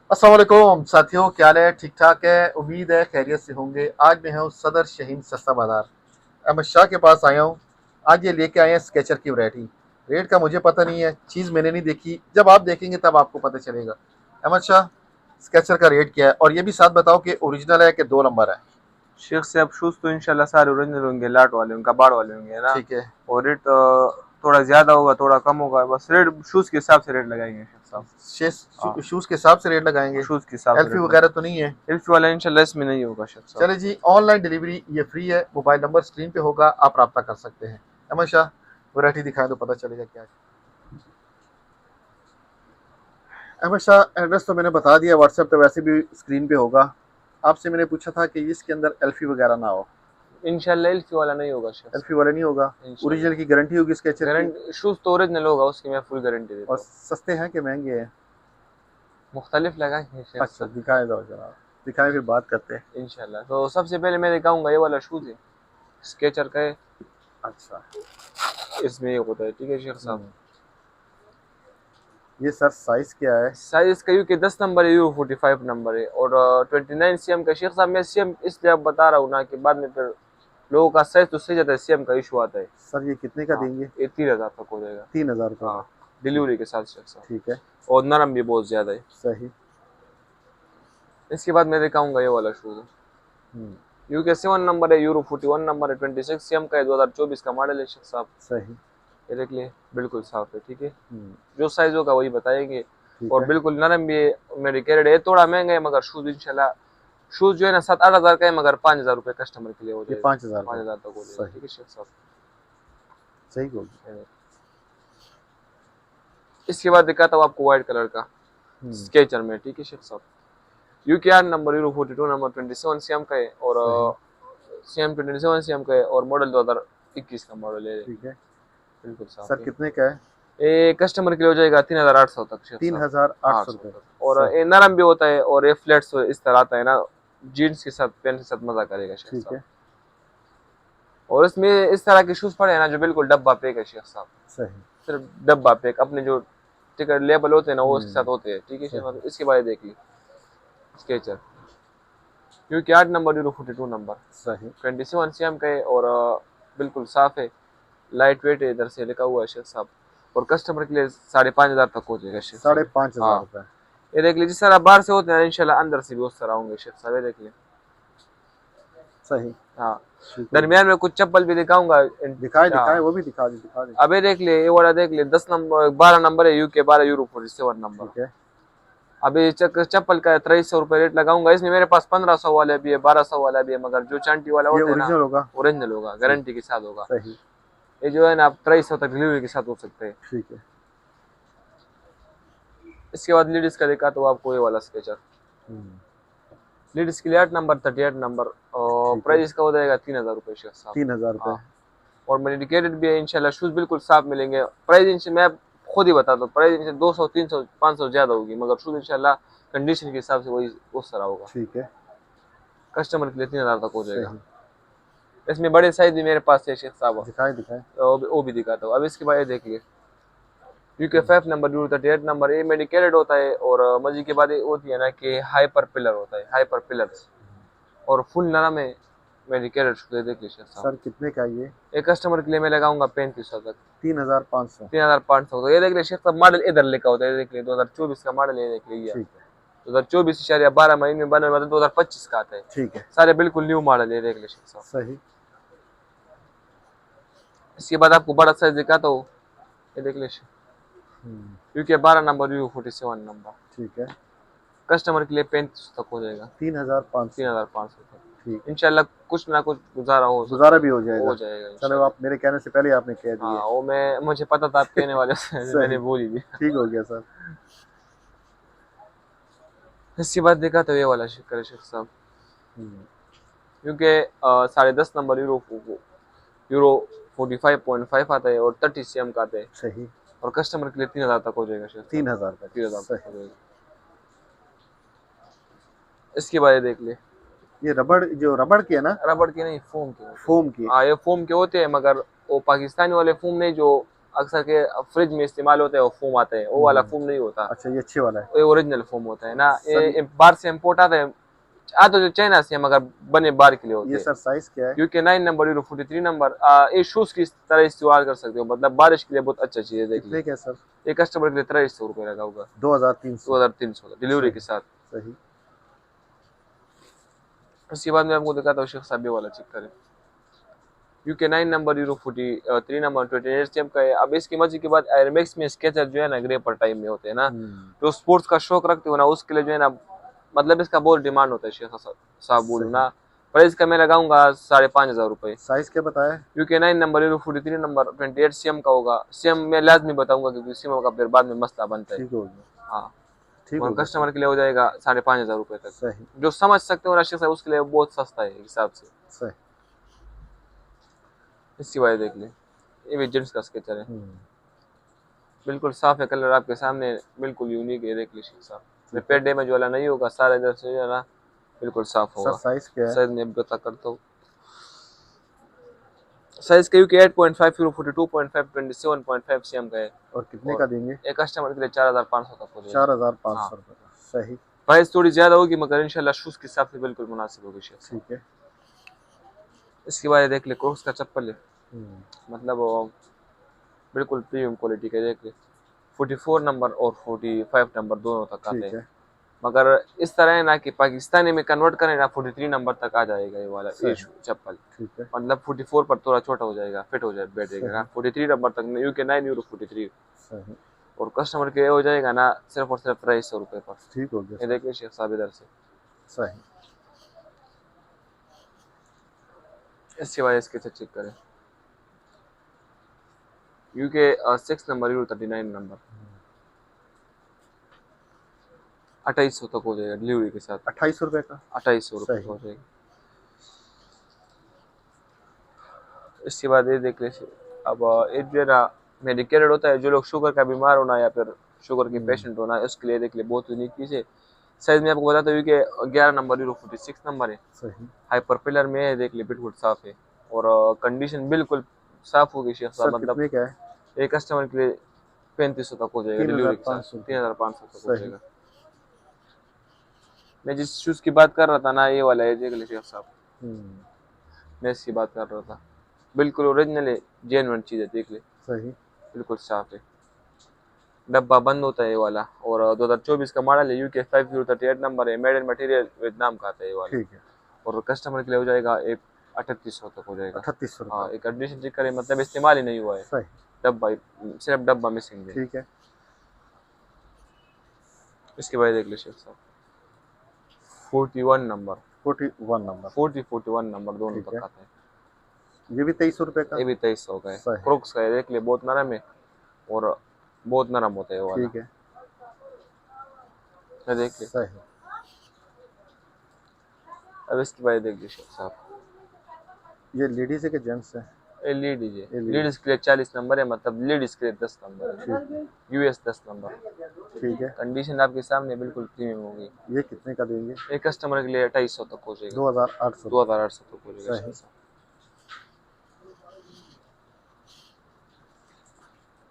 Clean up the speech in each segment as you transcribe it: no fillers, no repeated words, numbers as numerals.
अस्सलाम वालेकुम साथियों, क्या हाल है? ठीक ठाक है, उम्मीद है खैरियत से होंगे। आज मैं हूँ सदर शहीन सस्ता बाजार अहमद शाह के पास आया हूँ। आज ये लेके आए हैं स्केचर की वैरायटी। रेट का मुझे पता नहीं है, चीज़ मैंने नहीं देखी, जब आप देखेंगे तब आपको पता चलेगा। अहमद शाह, स्केचर का रेट क्या है? और ये भी साथ बताओ कि ओरिजिनल है कि 2 नंबर है। शेख साहब शूज़ तो इंशाल्लाह सारे ओरिजिनल होंगे, लाट वाले होंगे, कबाड़ वाले होंगे, है ना। ठीक है। और रेट थोड़ा ज़्यादा होगा, थोड़ा कम होगा, बस रेट शूज़ के हिसाब से रेट लगाएंगे शेख साहब। हाँ, शूज़ के हिसाब से रेट लगाएंगे। शूज़ के हिसाब से एल्फी रेट वगैरह लगाएंगे। तो नहीं है? एल्फी वाला इंशाल्लाह इसमें नहीं होगा शेख साहब। चले जी, ऑनलाइन डिलीवरी ये फ्री है। मोबाइल नंबर स्क्रीन पे होगा, आप रब्ता कर सकते हैं। अहमद शाह, वैरायटी दिखाएं तो पता चलेगा क्या है। अहमद शाह, एड्रेस तो मैंने बता दिया, व्हाट्सएप पे वैसे भी स्क्रीन पे होगा। आपसे मैंने पूछा था कि इसके अंदर एल्फी वगैरह ना हो। इंशाल्लाह एल्फी वाला नहीं होगा शेख एल्फी साहब। वाला नहीं होगा। ओरिजिनल की इंशाल्लाह गारंटी होगी स्केचर की। गारंटी शूज़ तो ओरिजिनल होगा, उसकी मैं फुल गारंटी और देता हूँ। सस्ते हैं कि महंगे हैं? मुख्तलिफ लगाएंगे शेख अच्छा, साहब। दिखाए दो जरा, दिखाएं फिर बात करते हैं। इंशाल्लाह तो सबसे पहले मैं दिखाऊंगा ये वाला शूज़ है, स्केचर का है। अच्छा। इसमें ये होता है, ठीक है शेख साहब। हम्म। ये सर साइज क्या है? साइज इसका यू के 10 नंबर है, यू 45 नंबर है, और 29 cm का। शेख साहब मैं सीएम इसलिए अब बता रहा हूँ ना कि बाद में फिर लोगों का साइज तो सही जाता है, सीएम का इशू आता है। सर ये कितने का हाँ, देंगे? ये 3000 तक हो जाएगा। 3,000 रुपये हाँ, का? ठीक। डिलीवरी के साथ शेख साहब। ठीक है। और नरम भी बहुत ज्यादा है। सही। इसके बाद मैं दिखाऊंगा ये वाला शूज। हम्म। यू के 7 नंबर है, यूरो 41 नंबर है, 26 cm का है, 2024 का मॉडल है शेख साहब। सही। ये देख लिए, बिल्कुल साफ है, ठीक है। हम्म। जो साइज होगा वही बताएंगे। ठीक और है। बिल्कुल नरम भी है। मेडिकेटेड है, थोड़ा महंगा है मगर शूज इंशाल्लाह। शूज जो है ना 7-8 हज़ार का है, मगर 5,000 रुपये कस्टमर के लिए हो ये जाएगा। 5,000 पाँच का? हजार तक हो जाएगा, सही। ठीक है शेख साहब। सही बोल। इसके बाद दिखाता हूँ आपको व्हाइट कलर का हम्म। स्केचर में, ठीक है शेख साहब। यूकेआर नंबर, यूरो 42 नंबर, 27 cm का है, और सही। CM 27 cm का है, और मॉडल 2021 का मॉडल है। ठीक है। बिल्कुल सर साफ है। कितने का है? ये कस्टमर के लिए हो जाएगा 3800 तक शेख तीन साहब। हजार आठ आठ सौ सौ रुपये तक। और सही। ये नरम भी होता है, और ये फ्लैट्स इस तरह आता है ना, जीन्स के साथ, पैंट के साथ मजा करेगा शेख ठीक साहब। है। और इसमें इस तरह के शूज पड़े हैं ना जो बिल्कुल डब्बा पैक है शेख साहब। सही। सिर्फ डब्बा पैक, अपने जो टिकट लेबल होते हैं ना वो उसके साथ हम्म। होते हैं, ठीक है शेख सही। साहब। इसके बाद देखिए स्केचर, क्योंकि 8 नंबर, यूरो 42 नंबर, सही। 27 cm का है, और बिल्कुल साफ है, लाइट वेट है, इधर से लिखा हुआ है शेख साहब। और कस्टमर के लिए 5,500 तक हो जाएगा शेख साढ़े साहब। पाँच हजार हाँ, रुपये ये देख लीजिए, जिस तरह बाहर से होते हैं इंशाल्लाह अंदर से भी उस तरह होंगे शेख साहब, ये देख लीजिए। सही। हाँ, ठीक हो गया। दरमियान में कुछ चप्पल भी दिखाऊंगा। दिखाए दिखाए, हाँ, वो भी दिखा दी, दिखा दी। अब ये देख ले, ये वाला देख ले, 10 नंबर, 12 नंबर है, यूके 12, यूरो 47 नंबर। ठीक है। अभी चप्पल का 2300 रुपये रेट लगाऊंगा। इसमें मेरे पास 1500 वाला भी है, 1200 वाला भी है, मगर जो चांटी वाला ये होता है ना ओरिजिनल होगा? ओरिजिनल होगा, ठीक। गारंटी के साथ होगा। सही। ये जो है ना आप 2300 तक डिलीवरी के साथ हो सकते हैं। ठीक है। इसके बाद लेडीज का देखा तो आपको ये वाला स्केचर, हम्म। लेडीज के लिए 8 नंबर, 38 नंबर, और ठीक है। प्राइस इसका हो जाएगा 3000 रुपये शेख साहब। 3,000 रुपये। हाँ, और मेडिकेटेड भी है इंशाल्लाह, शूज बिल्कुल साफ मिलेंगे। प्राइस इनसे मैं खुद ही बता दूँ, प्राइस इनसे 200, 300, 500 ज्यादा होगी, मगर शूज इंशाल्लाह कंडीशन के हिसाब से वही उस तरह होगा। ठीक है। कस्टमर के लिए 3000 तक हो जाएगा। सही। इसमें बड़े साइज भी मेरे पास है शेख साहब, दिखाए दिखाए। वो भी दिखाता हूँ। अब इसके बाद ये देखिए, यूके हम्म। 5 नंबर, यूरो 38 नंबर, ये मेडिकेटेड होता है, और मजी के बाद ये होती है ना कि हाइपर पिलर होता है, हाइपर पिलर्स, और फुल नरम है। मेडिकेटेड शूज देख लीजिए साहब। सर कितने का ये? एक कस्टमर के लिए मैं लगाऊंगा 3500 तक। 3,500। 3500 तो ये देख लीजिए शेख साहब, मॉडल इधर लिखा होता है, ये देख लीजिए 2024 का मॉडल, ये देख लीजिए। ठीक है। 2024 12 महीने में बने, मतलब 2025 का आता है। ठीक है। सारे बिल्कुल न्यू मॉडल है, देख लीजिए शेख साहब। सही। इसके बाद आपको बड़ा साइज दिखाता हूँ, ये देख लीजिए, हम्म। यूके 12 नंबर, यू 47 नंबर, ठीक है। कस्टमर के लिए 3500 तक हो जाएगा। 3,500। 3500 ठीक तक है। इंशाल्लाह, कुछ ना कुछ गुजारा हो सकता गुजारा है। भी हो जाएगा। हो जाएगा चलो, इंशाल्लाह। आप मेरे कहने से पहले आपने कह दिए। हाँ, वो मैं मुझे पता था आप कहने वाले से, मैंने सही। बोल ही दिया। ठीक हो गया सर। इसके बाद देखा तो ये वाला शेख साहब, हम्म। क्योंकि 10.5 नंबर, यूरो 45.5 आता है, और 30 cm का आता है, सही। और कस्टमर के लिए 3000 तक हो जाएगा शेख साहब। 3,000 रुपये 3000 तक हो सही। जाएगा। इसके बाद ये देख ले, ये रबड़, जो रबड़ की है ना? रबड़ के नहीं, फोम के होते हैं। फोम की? हाँ, ये फोम के होते हैं, मगर वो पाकिस्तानी वाले फोम नहीं जो अक्सर के फ्रिज में इस्तेमाल होता है वो फोम आता है, वो वाला फोम नहीं होता, अच्छा ये अच्छे वाला है ये ओरिजिनल फोम होता है ना। सर। ये बाहर से इम्पोर्ट आता है, आता तो चाइना से है, मगर बने बाहर के लिए होते ये हैं। सर साइज क्या है? UK 9 number, euro 43 number. ये शूज की तरह इस्तेमाल कर सकते हो, मतलब बारिश के लिए बहुत अच्छा चीज है। देख कितने ली, का है सर? ये कस्टमर के लिए 2300 रुपये लगा होगा, 2300। 2300 डिलीवरी के सही साथ। सही। उसके बाद मैं आपको दिखाता हूँ शेख साहब, ये वाला चेक करें। UK 9 number, euro 43 number, 28 same का है। अब इसकी मर्जी के बाद एयरमैक्स में स्केचर जो है ना ग्रे पर टाइम में होते हैं ना, जो स्पोर्ट्स का शौक रखते हो ना, उसके लिए जो है ना, मतलब इसका बहुत डिमांड होता है शेख साहब बोलूँ सही। ना। प्राइस का मैं लगाऊंगा 5500 रुपये। साइज क्या बताया? UK 9 number, euro 43 number, 28 CM का होगा। सीएम मैं लाजमी बताऊंगा क्योंकि सीएम का फिर बाद में मसला बनता है। ठीक हो गया। हाँ, ठीक और हो गया सर। कस्टमर के लिए हो जाएगा 5500 रुपये तक। सही जो समझ सकते हो राशिद साहब, उसके लिए बहुत सस्ता है हिसाब से। सही। इसकी वजह देख ले, ये भी जेंट्स का स्केचर है, बिल्कुल साफ है, कलर आपके सामने, बिल्कुल यूनिक है। देख लीजिए साहब, रिपेयर डैमेज वाला नहीं होगा, सारा इधर से जो है ना बिल्कुल साफ सर होगा। साइज क्या है? साइज में बता करता हूँ, साइज का यूके 8.5, यूरो 42.5, 27.5 सीएम का है। और कितने और का देंगे? एक कस्टमर के लिए 4500 तक हो जाएगा। हाँ, 4500 रुपये का। सही। प्राइस थोड़ी ज्यादा होगी मगर इंशाल्लाह शूज के हिसाब से बिल्कुल मुनासिब होगी शेख साहब। ठीक है। इसके बाद देख ले, क्रॉक्स का चप्पल है, हम्म, मतलब वो बिल्कुल प्रीमियम क्वालिटी का। देख ले, 44 नंबर और 45 नंबर दोनों तक आते ठीक हैं, है। मगर इस तरह है ना कि पाकिस्तानी में कन्वर्ट करें ना 43 नंबर तक आ जाएगा ये वाला ये सही। चप्पल। ठीक है। मतलब 44 पर थोड़ा छोटा हो जाएगा, फिट हो जाए बैठेगा। सही 43 नंबर तक यूके 9 यूरो 43। सही। और कस्टमर के हो जाएगा ना सिर्फ और सिर्फ 2300 रुपये पर। ठीक हो गया ये सर। देखिए शेख साहब इधर से। सही। इसके बाद इसके से चेक करें, यूके 6 नंबर, यूरो 39 नंबर, 2800 तक हो जाएगा डिलीवरी के साथ। 2800 रुपये का। 2800 रुपये का सही। हो जाएगा। इसके बाद ये देख लीजिए, अब ये जो है ना मेडिकेटेड होता है, जो लोग शुगर का बीमार होना या फिर शुगर के पेशेंट होना है, उसके लिए देख लिए बहुत यूनिक चीज़ है। साइज में आपको बताता हूँ कि 11 नंबर, यूरो 46 नंबर है। सही। हाइपर पिलर में है, देख लिए बिल्कुल साफ है, और कंडीशन बिल्कुल साफ होगी शेख साहब। सर मतलब कितने का है? एक कस्टमर के लिए 3500 तक हो जाएगा तीन डिलीवरी हजार के साथ, पाँच सौ रुपये 3500 तक हो सही। जाएगा। मैं जिस शूज़ की बात कर रहा था ना, ये वाला है, देख लीजिए साहब, हम्म, मैं इसकी बात कर रहा था, बिल्कुल ओरिजिनल है, जेन्युइन चीज़ है। देख ले, सही। बिल्कुल साफ है, डब्बा बंद होता है ये वाला। और 2024 का मॉडल है, यूके 5038 नंबर है, मेड इन मटेरियल वियतनाम का आता है ये वाला। ठीक है। और कस्टमर के लिए हो जाएगा एक 3800 तक हो जाएगा। 3800 रुपये। हाँ, एक कंडीशन चेक करें, मतलब इस्तेमाल ही नहीं हुआ है, सही। डब्बा सिर्फ डब्बा मिसिंग है। ठीक है। इसके बाद देख लीजिए साहब, 41 नंबर, 41 नंबर। 41 नंबर दोनों ठीक है। तक आता है। ये भी 2300 रुपये का। ये भी 2300 का है, सही। क्रोक्स का है। देख ले, बहुत नरम है, और बहुत नरम होता है ये वाला। ठीक है। ये देख ले। सही। अब इसके बाद देख लीजिए साहब, ये लेडीज है कि जेंट्स है? ये लेडीज है, ये लेडीज। लेडीज के लिए 40 नंबर है, मतलब लेडीज के लिए 10 नंबर है, ठीक है। US 10 number. ठीक है। कंडीशन आपके सामने बिल्कुल प्रीमियम होगी। ये कितने का देंगे? एक कस्टमर के लिए 2800 तक हो जाएगा, 2800 रुपये। 2800 तक हो जाएगा सही। शेख साहब।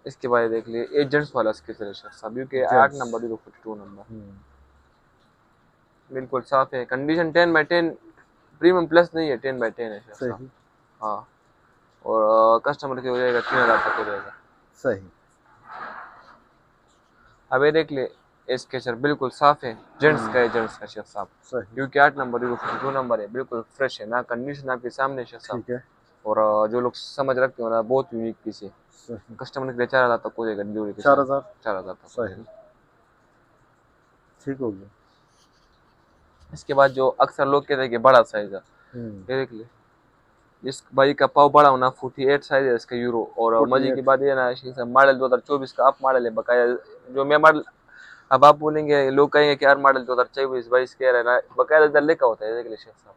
इसके बाद देख लिए, ये जेंट्स वाला स्केचर है शेख साहब, UK 8 gents. Number, euro 42 number, बिल्कुल साफ है, कंडीशन 10/10, प्रीमियम प्लस नहीं है, 10/10 है शेख साहब। सही। हाँ, और कस्टमर के हो जाएगा 3000 तक हो जाएगा। सही। अब ये देख ले, ये स्केचर बिल्कुल साफ है, जेंट्स का है, जेंट्स का शेख साहब, सही। यूके 8 नंबर, यूरो 42 नंबर है, बिल्कुल फ्रेश है ना, कंडीशन आपके सामने शेख साहब। ठीक है। और जो लोग समझ रखते हो ना, बहुत यूनिक पीस है। सही। कस्टमर के लिए 4000 तक हो जाएगा डिलीवरी के साथ, 4000। 4000 तक हो सही। जाएगा। ठीक हो गया। इसके बाद जो अक्सर लोग कहते हैं कि बड़ा साइज है, हम्म, ये देख ले, इस भाई का पाव बड़ा होना, 48 साइज है इसका यूरो। और मजे की 48। बात ये ना, मॉडल 2024 का अप मॉडल है बकाया। जो मैं मॉडल, अब आप बोलेंगे, लोग कहेंगे कि यार मॉडल 2024-22 कह रहे हैं ना, बकायदा इधर लिखा होता है, देख ले शेख साहब,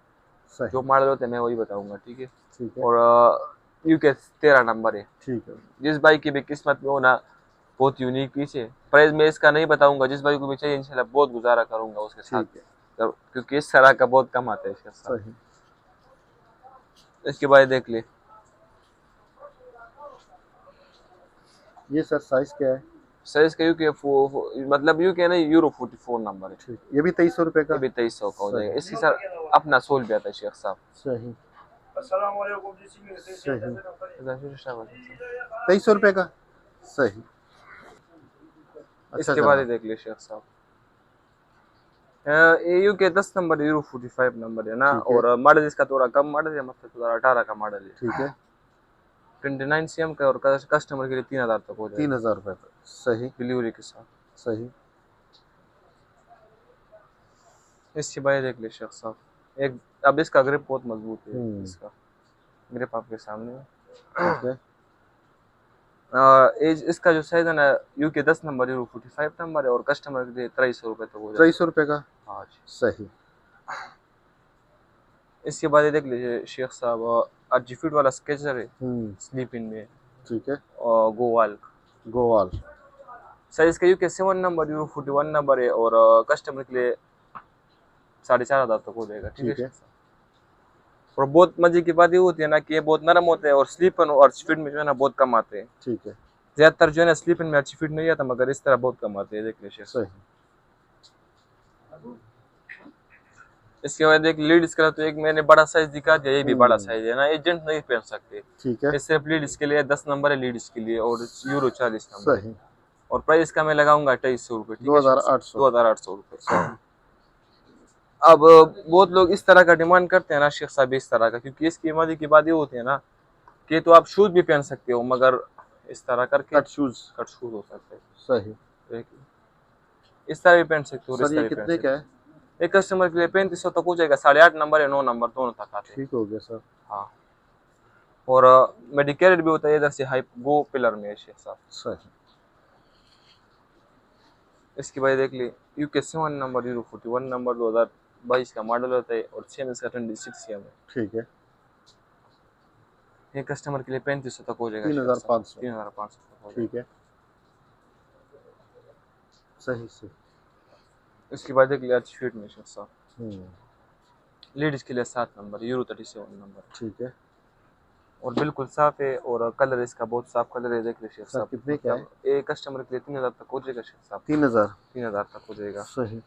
जो सही। मॉडल होते हैं मैं वही बताऊंगा, ठीक है। ठीक है। और यूके 13 नंबर है, ठीक है। जिस भाई की भी किस्मत में हो ना, बहुत यूनिक पीस है। प्राइस मैं इसका नहीं बताऊंगा, जिस भाई को भी चाहिए इंशाल्लाह बहुत गुजारा करूंगा उसके साथ, ठीक है। क्योंकि इस तरह का बहुत कम आता है इसके साथ। सही। इसके बाद देख ले, ये सर साइज क्या है? साइज का यूके मतलब यूके ना यूरो 44 नंबर है। ठीक, ये भी 2300 रुपये ये का? भी 2300 का हो जाएगा। सही इसके साथ अपना सोल भी आता है शेख साहब। सही सही। इसके 2300 रुपये का? सही। अच्छा बाद ही जनाब। देख ले शेख साहब। एयू के 10 नंबर यूरो 45 नंबर है ना, ठीक है और मॉडल इसका थोड़ा कम मॉडल है, मतलब 2018 का मॉडल है। ठीक है। 29 सीएम का, और कस्टमर के लिए 3000 तक हो जाएगा 3000 रुपये का? सही डिलीवरी के साथ। सही। इसकी बाय देख ले शेख साहब। एक अब इसका ग्रिप बहुत मजबूत है, इसका ग्रिप आपके सामने है। ठीक है। एज इसका जो साइज है ना, यू के 10 नंबर यूरो 45 नंबर है, और कस्टमर के लिए 2300 रुपये तक हो जाएगा। 2300 रुपये का? हाँ जी। सही। इसके बाद ये देख लीजिए शेख साहब, अर्जी फिट वाला स्केचर है, स्लीप इन में, ठीक है। और गोवाल। गोवाल। साइज का यूके 7 नंबर यूरो 41 नंबर है, और कस्टमर के लिए 4500 तक हो जाएगा। ठीक है ठीक है। शेख साहब। और बहुत मजे की बात ये होती है ना कि ये बहुत नरम होते हैं, और स्लीपन और स्पीड में जो है ना बहुत कम आते हैं। ठीक है। ज्यादातर जो है ना स्लीपन में अच्छी फिट नहीं आता, मगर इस तरह बहुत कम आते हैं। देख लीजिए शेख। सही। इसके बाद एक लीड कलर, तो एक मैंने बड़ा साइज दिखा दिया, ये भी बड़ा साइज है ना, ये जेंट्स नहीं पहन सकते। ठीक है। ये सिर्फ लीड के लिए 10 नंबर है, लीड के लिए, और यूरो 40 नंबर है। सही। और प्राइस का मैं लगाऊंगा 2800 रुपये। ठीक है, 2800। 2800 रुपये। अब बहुत लोग इस तरह का डिमांड करते हैं ना शेख साहब, इस तरह का, क्योंकि इसकी मजे की बात ये होती है ना कि तो आप शूज भी पहन सकते हो, मगर इस तरह करके कट शूज। कट शूज हो सकते हैं। सही। देखिए, इस तरह भी पहन सकते हो और इस सर तरह ये भी पहन कितने सकते का हो। है? एक कस्टमर के लिए 3500 तक हो जाएगा। 8.5 नंबर या 9 नंबर दोनों तक आते हैं। ठीक हो गया सर। हाँ, और मेडिकेटेड भी होता है इधर से, हाई गो पिलर में है शेख साहब। सही। इसकी वजह देख ली, यूके 7 नंबर यूरो 41 नंबर 2022 का मॉडल होता है, और सेम इसका 26 सीएम है। ठीक है। एक कस्टमर के लिए 3500 तक हो जाएगा शेख साहब। 3500। 3500 तक हो ठीक जाएगा। है। सही सही। इसके बाद देख लिया अच्छी फिट में शेख साहब। हम्म। लेडीज के लिए 7 नंबर यूरो 37 नंबर, ठीक है। और बिल्कुल साफ है, और कलर इसका बहुत साफ कलर है। देख लीजिए शेख सर साहब, कितने का है? मतलब एक कस्टमर के लिए 3000 तक हो जाएगा शेख साहब। 3000। 3000 तक हो जाएगा। सही।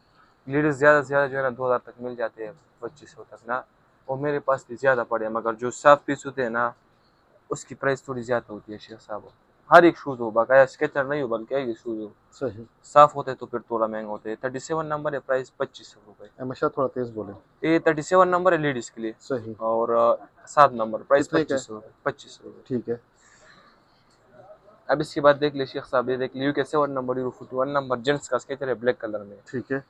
लेडीज ज़्यादा से ज़्यादा जो है ना 2000 तक मिल जाते हैं, 2500 तक ना। और मेरे पास भी ज़्यादा पड़े, मगर जो साफ पीस होते हैं ना उसकी प्राइस थोड़ी ज़्यादा होती है शेख साहब। हर एक शूज़ हो, बाकाया स्केचर नहीं हो बल्कि ये शूज़ हो, सही। साफ होते तो फिर थोड़ा महंगा होते हैं। 37 नंबर है, प्राइस 2500 रुपये। हमेशा थोड़ा तेज बोले। ये 37 नंबर है लेडीज़ के लिए, सही। और 7 नंबर, प्राइस कितने का है? 2500 रुपये। 2500 रुपये। ठीक है। अब इसके बाद देख लीजिए शेख साहब, ये देख लीजिए UK 7 number euro 41 number gents का स्केचर है, ब्लैक कलर में, ठीक है।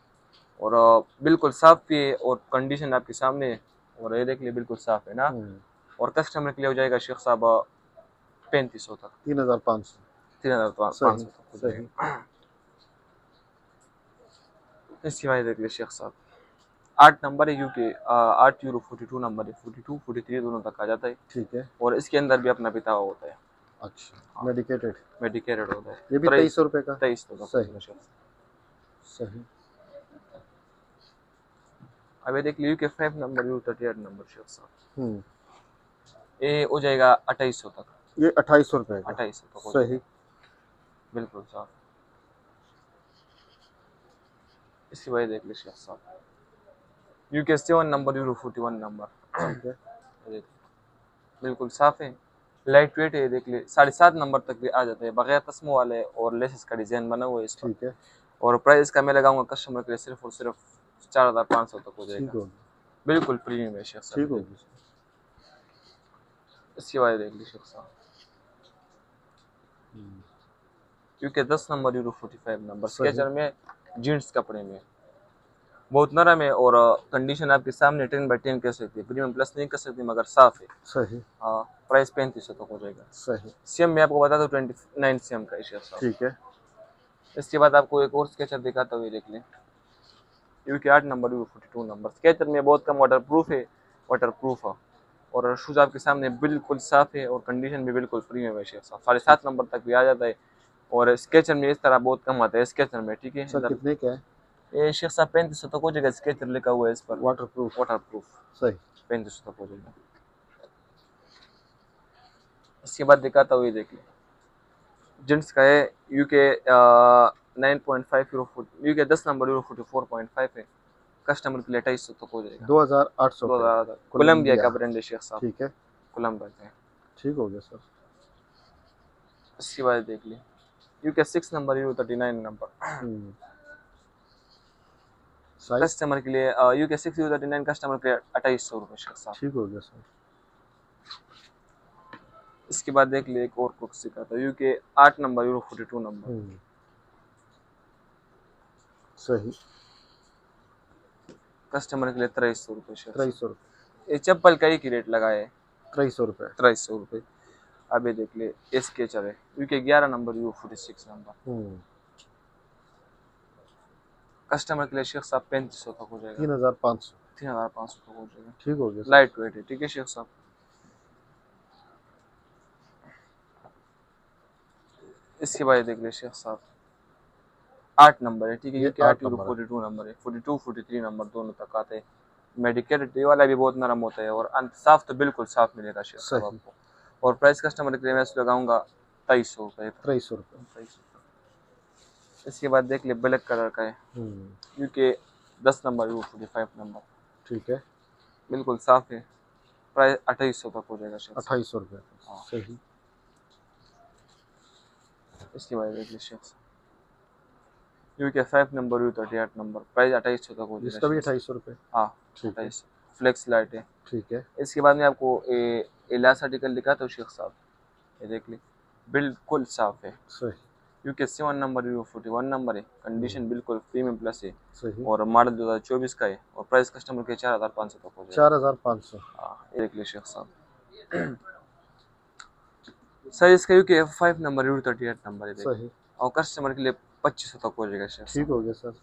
और बिल्कुल साफ भी है, और कंडीशन आपके सामने है। और ये देख लिए बिल्कुल साफ है ना। और कस्टमर के लिए हो जाएगा शेख साहब 3500 तक, 3500। 3500 सही तक हो सही। जाएगा। इसकी वजह देख लिए शेख साहब, 8 नंबर है यूके, 8 यूरो 42 नंबर है, 42 43 दोनों तक आ जाता है। ठीक है। और इसके अंदर भी अपना पिता होता है। अच्छा हाँ, मेडिकेटेड। मेडिकेटेड होता है। ये भी 2300 रुपये का? 2300 तक हो सही जाएगा शेख साहब। सही। अब ये देख लीजिए UK 5 number euro 38 number Sheikh साहब, हम्म। ये हो जाएगा 2800 तक। ये 2800 रुपये का? 2800 तक हो सही। जाएगा, बिल्कुल साफ। इसकी वजह देख लीजिए शेख साहब, यूके 7 नंबर यूरो 41 नंबर, ठीक है। ये देख, बिल्कुल साफ है, लाइट वेट है। ये देख ले 7.5 नंबर तक भी आ जाता है, बगैर तस्मों वाले, और लेसेस का डिजाइन बना हुआ है इस पर। ठीक है। और प्राइस का मैं लगाऊंगा कस्टमर के लिए सिर्फ और सिर्फ 4500 तक हो ठीक जाएगा, होगी। बिल्कुल प्रीमियम है शेख ठीक साहब। होगी। इसकी वजह देख लीजिए शेख साहब, यूके 10 नंबर यूरो 45 नंबर सही। स्केचर में, जीन्स कपड़े में, बहुत नरम है, और कंडीशन आपके सामने 10/10 कह सकती है, प्रीमियम प्लस नहीं कर सकती, मगर साफ है। सही। हाँ, प्राइस 3500 तक हो जाएगा। सही। सीएम मैं आपको बता दूं 29 सीएम का है शेख साहब। ठीक है। इसके बाद आपको एक और स्केचर दिखाता हुए देख लें, UK 8 number euro 42 number sketcher में, बहुत कम वाटर प्रूफ है, वाटर प्रूफ है, और शूज आपके सामने बिल्कुल साफ है, और कंडीशन भी बिल्कुल प्रीमियम है शेख साहब। 7.5 नंबर तक भी आ जाता है, और स्केचर में इस तरह बहुत कम आता है स्केचर में। ठीक है, सर इधर कितने का है? ये शेख साहब 3500 तक हो जाएगा, स्केचर लिखा हुआ है इस पर, वाटर प्रूफ? वाटर प्रूफ, सही। 3500 तक हो जाएगा। इसके बाद दिखाता हुआ ये देख लें, जेंट्स का है UK 9.5 euro foot, UK 10 number euro 44.5 है। कस्टमर के लिए 2,500 तक हो जाएगा। 2800 पे 2000 कोलंबिया कोलंबिया। का ब्रांड है शेख साहब, ठीक है, कोलंबिया का है। ठीक हो गया सर। इसके बाद देख ली UK 6 number euro 39 number, size customer के लिए यूके 6 यूरो 39 कस्टमर के लिए 2800 रुपये शेख साहब। ठीक हो गया सर। इसके बाद देख लिए एक और कुक्सी का था यूके 8 नंबर यूरो 42 नंबर, सही, कस्टमर के लिए 2300 रुपये शेख साहब। 2300 रुपये, ये चप्पल का एक ही रेट लगा है 2300 रुपये। 2300 रुपये। अब ये देख ले स्केचर है UK 11 number euro 46 number, customer के लिए शेख साहब 3500 तक हो जाएगा। 3500, 3500 तक हो जाएगा। ठीक हो गया सर। लाइट वेट है, ठीक है शेख साहब। इसके बाद देख ले शेख साहब 8 नंबर है, ठीक है, ये यूके 8 8 यूरो नंबर है। 42 नंबर है, 42 43 नंबर दोनों तक आते हैं। मेडिकेटेड ये वाला भी बहुत नरम होता है और साफ तो बिल्कुल साफ मिलेगा शेख साहब सही, आपको। और प्राइस कस्टमर के लिए मैं लगाऊंगा 2300 रुपये। 2300 रुपये। इसके बाद देख ले ब्लैक कलर का है यूके 10 नंबर यूरो 45 नंबर, ठीक है, बिल्कुल साफ है, प्राइस 2800 तक हो जाएगा शेख साहब। 2800 रुपये। हाँ। सही, इसके बाद देख ले शेख साहब UK 5 number euro 38 number, price 2800 तक हो जाएगा। इसका भी 2800 रुपये। हाँ ठीक है, 2800, फ्लेक्स लाइट है। ठीक है, इसके बाद में आपको लास्ट आर्टिकल दिखाता हूँ शेख साहब, ये देख ली बिल्कुल साफ है, सही, यूके 7 नंबर यूरो 41 नंबर है, कंडीशन बिल्कुल प्रीमियम प्लस है सही, और मॉडल 2024 का है और प्राइस कस्टमर के 4500 तक हो जाएगा। 4500। हाँ ये देख ली शेख साहब साइज इसका यूके 5 नंबर यूरो 38 नंबर है, सही, और कस्टमर के लिए 2500 तक हो जाएगा शेख ठीक साहब। हो गया सर।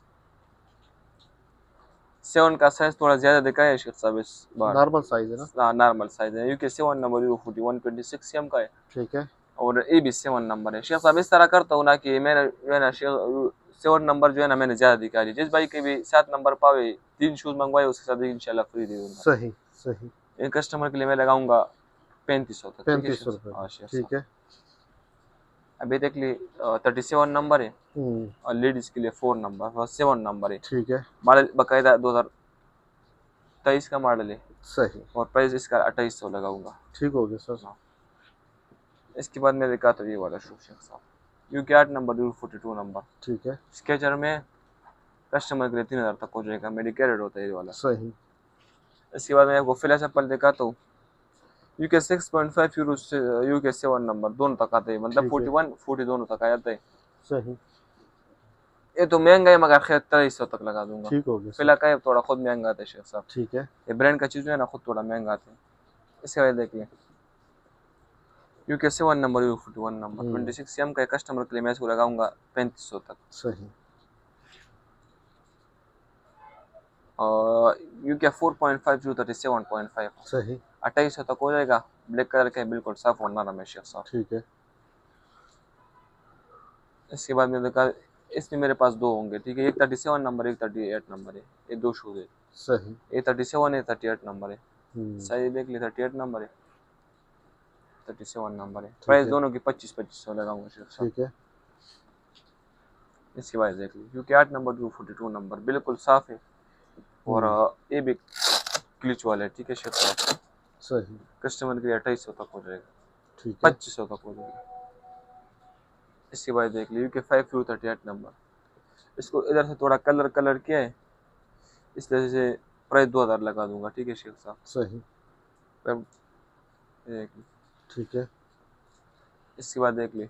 7 का साइज थोड़ा ज्यादा दिखा है शेख साहब इस बार, नॉर्मल साइज है ना? हाँ नॉर्मल साइज है, यूके 7 नंबर यूरो 41 26 सीएम का है ठीक है, और ए भी 7 नंबर है। शेख साहब इस तरह करता हूँ ना कि मैंने जो है ना 7 नंबर जो है ना मैंने ज्यादा दिखा दी, जिस भाई के भी 7 नंबर पावे 3 शूज मंगवाए उसके साथ इंशाल्लाह फ्री दे दूंगा। सही, सही, इन कस्टमर के लिए मैं लगाऊंगा 3500 तक, ठीक है 3500 शेख? हाँ रुपये। शेख ठीक साहब। है, अभी देख ली 37 नंबर है हम्म, और लेडीज के लिए 4 नंबर 7 नंबर है, ठीक है, मॉडल बाकायदा 2023 का मॉडल है सही, और प्राइस इसका 2800 लगाऊंगा। ठीक हो गया सर। इसके बाद मैं दिखाता हूँ ये वाला शू शेख साहब यूके 8 नंबर यूरो 42 नंबर, ठीक है, स्केचर में कस्टमर के लिए 3000 तक हो जाएगा, मेडिकेटेड होता है ये वाला। सही, इसके बाद मैं आपको फिला चप्पल दिखाता हूँ यूके 6.5 यूरो से यूके 7 नंबर दोनों तक आते हैं, मतलब ठीक है, 41 40 दोनों तक आ जाते हैं। सही, ये तो महंगा है मगर खैर 2300 तक लगा दूंगा। ठीक हो गया फिला सर। का है थोड़ा खुद महंगा आता है शेख साहब, ठीक है, ये ब्रांड का चीज़ है ना खुद थोड़ा महंगा आता है। इसके बाद देखिए UK 7 number euro 41 number 26 CM का कस्टमर के लिए मैं इसको लगाऊंगा 3500 तक। सही, और यूके 4.5 यूरो 37.5 सही, 2800 तक हो जाएगा। ब्लैक कलर का है, बिल्कुल साफ और नरम है शेख साहब। ठीक है, इसके बाद में देखा इसमें मेरे पास दो होंगे, ठीक है, एक 37 नंबर एक 38 नंबर है, ये दो शूज है, सही, एक 37 है 38 नंबर है। हम्म, सही देख लिया 38 नंबर है 37 नंबर है, ठीक प्राइस है, दोनों की 2500 लगाऊंगा शेख साहब। ठीक है, इसके बाद देख ली क्योंकि 8 नंबर 42 नंबर बिल्कुल साफ है और ये भी क्लिच वाला है, ठीक है शेख साहब। सही, कस्टमर के लिए 2800 तक हो जाएगा, ठीक है, 2500 तक हो जाएगा। इसके बाद देख ली यूके 5 यूरो 38 नंबर, इसको इधर से थोड़ा कलर कलर किया है इस तरह से प्राइस 2000 लगा दूंगा, ठीक है शेख साहब। सही, अब देख ली ठीक है, इसके बाद देख ली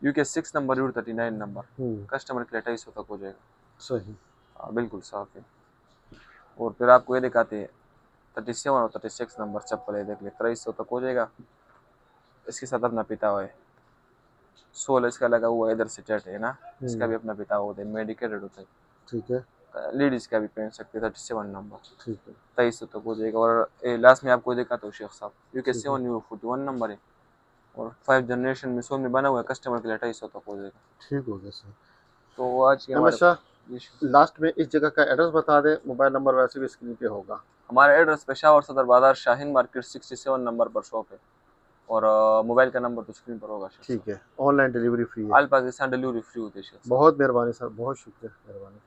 यूके 6 नंबर यूरो 39 नंबर, हम्म, कस्टमर के लिए 2800 तक हो जाएगा। सही, हाँ बिल्कुल साफ है। और फिर आपको ये दिखाते हैं 37 और 36 नंबर चप्पल है, देख ले 2300 तक हो जाएगा। इसके साथ अपना पिता हुआ है, सोल इसका लगा हुआ है, इधर से चट है ना, इसका भी अपना पिता होता है, मेडिकेटेड होता है, ठीक है, लेडीज का भी पहन सकते हैं 37 नंबर, ठीक है, 2300 तक हो जाएगा। और लास्ट में आपको दिखाता हूँ शेख साहब यूके ठीक है, 7 यूरो 41 नंबर है और 5 जनरेशन में सोल में बना हुआ है, कस्टमर के लिए 250 तक हो जाएगा। ठीक हो गया सर। तो आज के हमारे हमेशा लास्ट में इस जगह का एड्रेस बता दें, मोबाइल नंबर वैसे भी स्क्रीन पे होगा। हमारा एड्रेस पेशावर सदर बाजार शाहीन मार्केट 67 नंबर पर शॉप है। और मोबाइल का नंबर तो स्क्रीन पर होगा शेख ठीक है, ऑनलाइन डिलीवरी फ्री साहब। है। ऑल पाकिस्तान डिलीवरी फ्री होती है शेख साहब। बहुत मेहरबानी सर, बहुत शुक्रिया, मेहरबानी।